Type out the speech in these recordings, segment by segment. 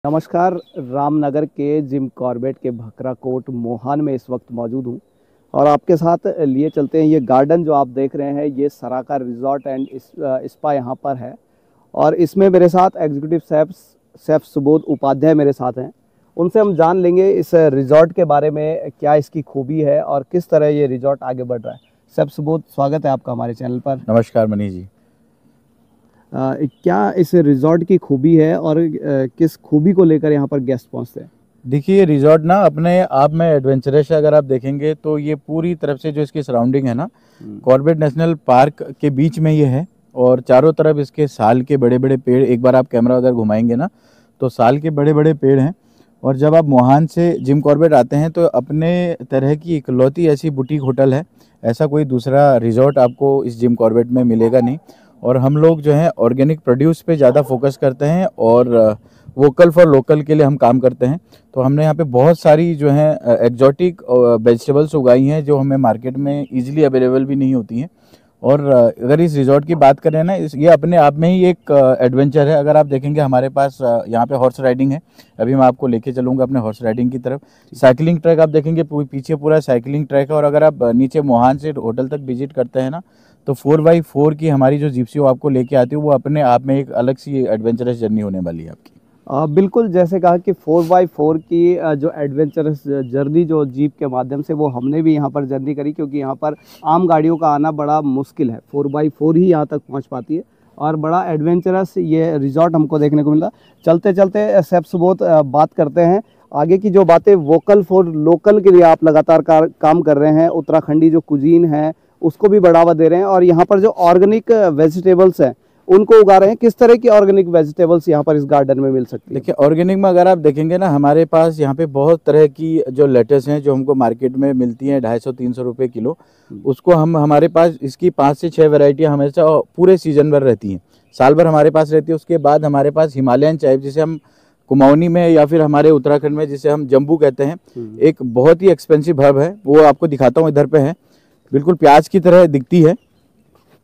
नमस्कार। रामनगर के Jim Corbett के भकरा कोट मोहान में इस वक्त मौजूद हूँ और आपके साथ लिए चलते हैं। ये गार्डन जो आप देख रहे हैं ये सराका रिजॉर्ट एंड स्पा यहाँ पर है और इसमें मेरे साथ एग्जीक्यूटिव शेफ सुबोध उपाध्याय मेरे साथ हैं। उनसे हम जान लेंगे इस रिजॉर्ट के बारे में, क्या इसकी खूबी है और किस तरह ये रिजॉर्ट आगे बढ़ रहा है। शेफ सुबोध, स्वागत है आपका हमारे चैनल पर। नमस्कार मनीष जी। क्या इस रिजॉर्ट की खूबी है और किस खूबी को लेकर यहाँ पर गेस्ट पहुँचते हैं? देखिए, ये रिजॉर्ट ना अपने आप में एडवेंचरस है। अगर आप देखेंगे तो ये पूरी तरफ से जो इसकी सराउंडिंग है ना, कॉर्बेट नेशनल पार्क के बीच में ये है और चारों तरफ इसके साल के बड़े बड़े पेड़, एक बार आप कैमरा अगर घुमाएंगे ना तो साल के बड़े बड़े पेड़ हैं। और जब आप मोहान से जिम कॉर्बेट आते हैं तो अपने तरह की इकलौती ऐसी बुटीक होटल है, ऐसा कोई दूसरा रिजॉर्ट आपको इस जिम कॉर्बेट में मिलेगा नहीं। और हम लोग जो है ऑर्गेनिक प्रोड्यूस पे ज़्यादा फोकस करते हैं और वोकल फॉर लोकल के लिए हम काम करते हैं। तो हमने यहाँ पे बहुत सारी जो है एग्जॉटिक वेजिटेबल्स उगाई हैं जो हमें मार्केट में इजीली अवेलेबल भी नहीं होती हैं। और अगर इस रिजॉर्ट की बात करें ना, ये अपने आप में ही एक एडवेंचर है। अगर आप देखेंगे हमारे पास यहाँ पे हॉर्स राइडिंग है, अभी मैं आपको लेके चलूँगा अपने हॉर्स राइडिंग की तरफ। साइकिलिंग ट्रैक आप देखेंगे, पीछे पूरा साइकिलिंग ट्रैक है। और अगर आप नीचे मोहान से होटल तक विजिट करते हैं ना तो 4x4 की हमारी जो जिप्सी वो आपको लेके आती है, वो अपने आप में एक अलग सी एडवेंचरस जर्नी होने वाली है आपकी। बिल्कुल, जैसे कहा कि 4x4 की जो एडवेंचरस जर्नी जो जीप के माध्यम से, वो हमने भी यहाँ पर जर्नी करी, क्योंकि यहाँ पर आम गाड़ियों का आना बड़ा मुश्किल है। 4x4 ही यहाँ तक पहुँच पाती है और बड़ा एडवेंचरस ये रिजॉर्ट हमको देखने को मिला। चलते चलते शेफ सुबोध बात करते हैं आगे की जो बातें। वोकल फॉर लोकल के लिए आप लगातार काम कर रहे हैं। उत्तराखंडी जो कुजीन है उसको भी बढ़ावा दे रहे हैं और यहाँ पर जो ऑर्गेनिक वेजिटेबल्स हैं उनको उगा रहे हैं। किस तरह की ऑर्गेनिक वेजिटेबल्स यहाँ पर इस गार्डन में मिल सकती है? देखिए, ऑर्गेनिक में अगर आप देखेंगे ना, हमारे पास यहाँ पे बहुत तरह की जो लेटस हैं जो हमको मार्केट में मिलती हैं 250-300 रुपये किलो। उसको हम हमारे पास इसकी 5 से 6 वैरायटियाँ हमेशा पूरे सीजन भर रहती हैं, साल भर हमारे पास रहती है। उसके बाद हमारे पास हिमालयन चाय, जिसे हम कुमाऊनी में या फिर हमारे उत्तराखंड में जिसे हम जम्बू कहते हैं, एक बहुत ही एक्सपेंसिव हर्ब है। वो आपको दिखाता हूँ, इधर पे है, बिल्कुल प्याज की तरह दिखती है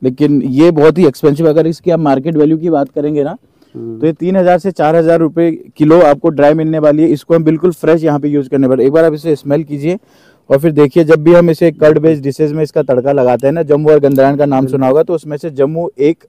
लेकिन ये बहुत ही एक्सपेंसिव। अगर इसकी आप मार्केट वैल्यू की बात करेंगे ना तो ये 3000 से 4000 रुपये किलो आपको ड्राई मिलने वाली है। इसको हम बिल्कुल फ्रेश यहाँ पे यूज़ करने पर, एक बार आप इसे स्मेल कीजिए और फिर देखिए। जब भी हम इसे कर्ड बेस्ड डिशेज में इसका तड़का लगाते हैं ना, जम्मू और गंदरान का नाम सुना होगा, तो उसमें से जम्मू एक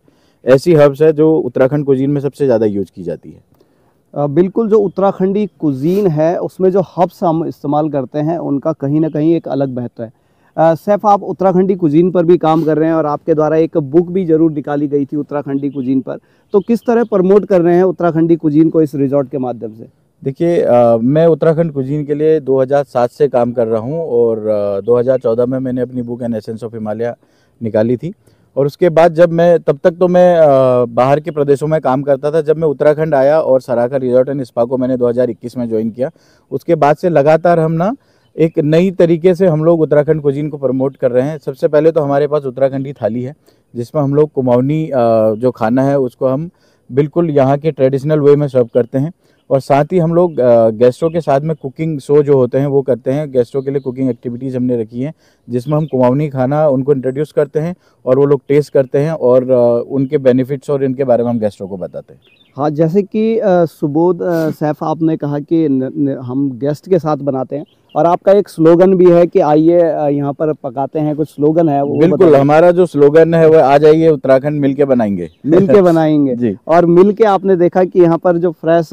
ऐसी हर्ब्स है जो उत्तराखंड कुजीन में सबसे ज़्यादा यूज की जाती है। बिल्कुल, जो उत्तराखंडी कुजीन है उसमें जो हर्ब्स हम इस्तेमाल करते हैं उनका कहीं ना कहीं एक अलग महत्व है। शेफ, आप उत्तराखंडी कुजीन पर भी काम कर रहे हैं और आपके द्वारा एक बुक भी जरूर निकाली गई थी उत्तराखंडी कुजीन पर। तो किस तरह प्रमोट कर रहे हैं उत्तराखंडी कुजीन को इस रिजॉर्ट के माध्यम से? देखिए, मैं उत्तराखंड कुजीन के लिए 2007 से काम कर रहा हूँ और 2014 में मैंने अपनी book an essence of Himalaya निकाली थी। और उसके बाद जब मैं, तब तक तो मैं बाहर के प्रदेशों में काम करता था। जब मैं उत्तराखंड आया और सराका रिजॉर्ट एंड स्पा को मैंने 2021 में ज्वाइन किया, उसके बाद से लगातार हम ना एक नई तरीके से हम लोग उत्तराखंड कुजीन को प्रमोट कर रहे हैं। सबसे पहले तो हमारे पास उत्तराखंडी थाली है जिसमें हम लोग कुमाऊनी जो खाना है उसको हम बिल्कुल यहाँ के ट्रेडिशनल वे में सर्व करते हैं। और साथ ही हम लोग गेस्टों के साथ में कुकिंग शो जो होते हैं वो करते हैं। गेस्टों के लिए कुकिंग एक्टिविटीज़ हमने रखी हैं जिसमें हम कुमाऊनी खाना उनको इंट्रोड्यूस करते हैं और वो लोग टेस्ट करते हैं और उनके बेनिफिट्स और इनके बारे में हम गेस्टों को बताते हैं। हाँ, जैसे कि सुबोध शेफ, आपने कहा कि हम गेस्ट के साथ बनाते हैं और आपका एक स्लोगन भी है कि आइए यहाँ पर पकाते हैं। कुछ स्लोगन है वो? बिल्कुल, हमारा जो स्लोगन है वो आ जाइए उत्तराखंड मिलके बनाएंगे। मिलके बनाएंगे जी। और मिलके आपने देखा कि यहाँ पर जो फ्रेश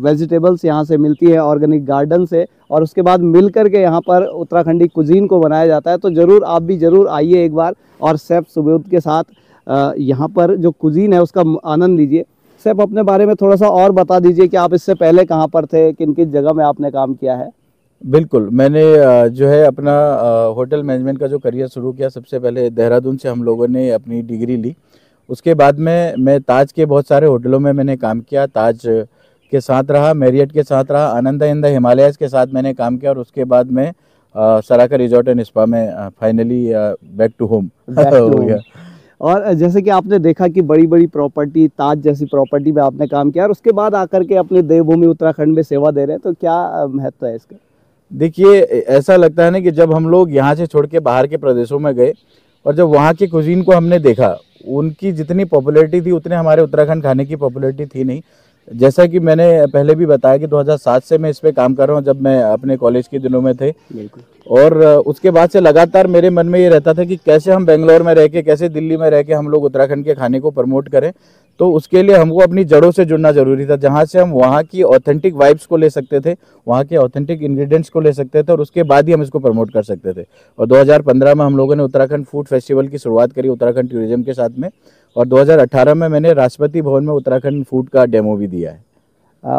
वेजिटेबल्स यहाँ से मिलती है ऑर्गेनिक गार्डन से, और उसके बाद मिल करके यहाँ पर उत्तराखंडी कुजीन को बनाया जाता है। तो ज़रूर आप भी ज़रूर आइए एक बार और शेफ सुबोध के साथ यहाँ पर जो कुजीन है उसका आनंद लीजिए। शेफ, अपने बारे में थोड़ा सा और बता दीजिए कि आप इससे पहले कहाँ पर थे, किन किन जगह में आपने काम किया है? बिल्कुल, मैंने जो है अपना होटल मैनेजमेंट का जो करियर शुरू किया, सबसे पहले देहरादून से हम लोगों ने अपनी डिग्री ली। उसके बाद में मैं ताज के बहुत सारे होटलों में मैंने काम किया। ताज के साथ रहा, मैरियट के साथ रहा, आनंद इन द हिमालयस के साथ मैंने काम किया और उसके बाद में सराका रिजॉर्ट एंड स्पा में फाइनली बैक टू होम हो गया। और जैसे कि आपने देखा कि बड़ी बड़ी प्रॉपर्टी, ताज जैसी प्रॉपर्टी में आपने काम किया और उसके बाद आकर के अपने देवभूमि उत्तराखंड में सेवा दे रहे हैं, तो क्या महत्व है इसका? देखिए, ऐसा लगता है ना कि जब हम लोग यहाँ से छोड़ के बाहर के प्रदेशों में गए और जब वहाँ की कुजीन को हमने देखा, उनकी जितनी पॉपुलैरिटी थी उतने हमारे उत्तराखंड खाने की पॉपुलैरिटी थी नहीं। जैसा कि मैंने पहले भी बताया कि 2007 से मैं इस पे काम कर रहा हूँ, जब मैं अपने कॉलेज के दिनों में थे। बिल्कुल। और उसके बाद से लगातार मेरे मन में ये रहता था कि कैसे हम बेंगलोर में रह के, कैसे दिल्ली में रह के हम लोग उत्तराखंड के खाने को प्रमोट करें। तो उसके लिए हमको अपनी जड़ों से जुड़ना जरूरी था, जहाँ से हम वहाँ की ऑथेंटिक वाइब्स को ले सकते थे, वहाँ के ऑथेंटिक इंग्रेडिएंट्स को ले सकते थे, और उसके बाद ही हम इसको प्रमोट कर सकते थे। और 2015 में हम लोगों ने उत्तराखंड फूड फेस्टिवल की शुरुआत करी उत्तराखंड टूरिज्म के साथ में, और 2018 में मैंने राष्ट्रपति भवन में उत्तराखंड फूड का डेमो भी दिया है।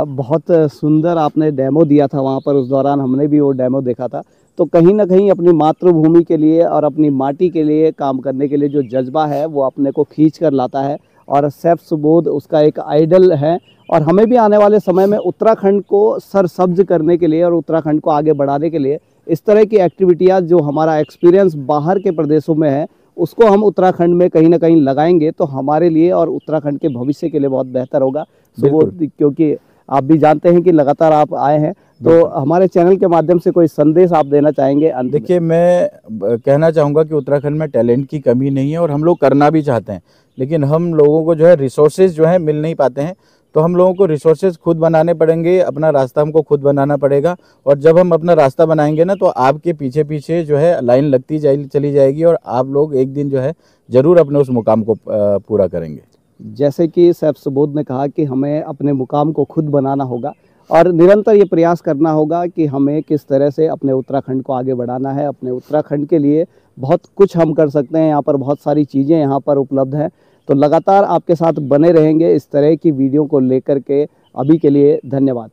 बहुत सुंदर आपने डेमो दिया था वहाँ पर, उस दौरान हमने भी वो डेमो देखा था। तो कहीं ना कहीं अपनी मातृभूमि के लिए और अपनी माटी के लिए काम करने के लिए जो जज्बा है वो अपने को खींच कर लाता है, और शेफ सुबोध उसका एक आइडल है। और हमें भी आने वाले समय में उत्तराखंड को सरसब्ज करने के लिए और उत्तराखंड को आगे बढ़ाने के लिए इस तरह की एक्टिविटियाँ, जो हमारा एक्सपीरियंस बाहर के प्रदेशों में है, उसको हम उत्तराखंड में कहीं ना कहीं लगाएंगे तो हमारे लिए और उत्तराखंड के भविष्य के लिए बहुत बेहतर होगा सुबोध। क्योंकि आप भी जानते हैं कि लगातार आप आए हैं, तो हमारे चैनल के माध्यम से कोई संदेश आप देना चाहेंगे अंत में? देखिए, मैं कहना चाहूँगा कि उत्तराखंड में टैलेंट की कमी नहीं है, और हम लोग करना भी चाहते हैं, लेकिन हम लोगों को जो है रिसोर्सेज जो है मिल नहीं पाते हैं। तो हम लोगों को रिसोर्सेज खुद बनाने पड़ेंगे, अपना रास्ता हमको खुद बनाना पड़ेगा। और जब हम अपना रास्ता बनाएंगे ना, तो आपके पीछे पीछे जो है लाइन लगती चली जाएगी, और आप लोग एक दिन जो है ज़रूर अपने उस मुकाम को पूरा करेंगे। जैसे कि शेफ सुबोध ने कहा कि हमें अपने मुकाम को खुद बनाना होगा, और निरंतर ये प्रयास करना होगा कि हमें किस तरह से अपने उत्तराखंड को आगे बढ़ाना है। अपने उत्तराखंड के लिए बहुत कुछ हम कर सकते हैं, यहाँ पर बहुत सारी चीज़ें यहाँ पर उपलब्ध हैं। तो लगातार आपके साथ बने रहेंगे इस तरह की वीडियो को लेकर के। अभी के लिए धन्यवाद।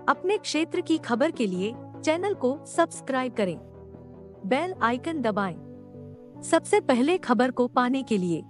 अपने क्षेत्र की खबर के लिए चैनल को सब्सक्राइब करें, बेल आइकन दबाएं, सबसे पहले खबर को पाने के लिए।